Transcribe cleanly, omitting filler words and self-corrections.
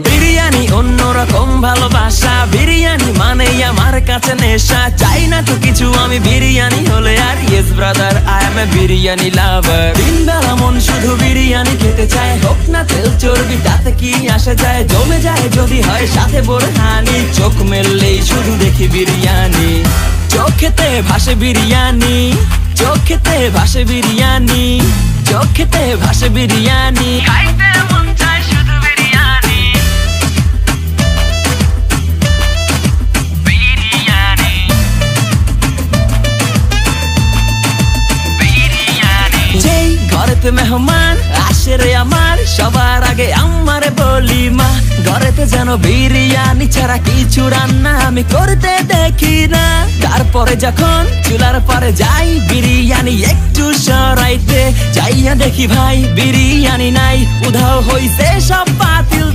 বিরিয়ানি অন্যরকম ভালোবাসা, বিরিয়ানি মানে আমার কাছে নেশা। চাই না তো কিছু আমি বিরিয়ানি হলে আর, yes brother I M A biryani লাভার। দিন বেলা মন শুধু বিরিয়ানি খেতে চায়, হোক না তেল চর্বি তাতে কি আসে যায়। জমে যায় যদি হয় সাথে বোরহানি, চোখ মেললেই শুধু দেখি বিরিয়ানি। চোখেতে ভাসে বিরিয়ানি, চোখেতে ভাসে বিরিয়ানি, চোখেতে ভাসে বিরিয়ানি। খাইতে মন চায় শুধু বিরিয়ানি, বিরিয়ানি, বিরিয়ানি। যেই ঘরেতে মেহমান আসে রে আমার, সবার আগে আমারে বলি মা, ঘরেতে যেন বিরিয়ানি ছাড়া কিছু রান্না আমি করতে দেখি না। তারপরে যখন চুলার পরে যাই বিরিয়ানি একটু সরাইতে, যাইয়া দেখি ভাই বিরিয়ানি নাই, উধাও হইছে সব বাতিল।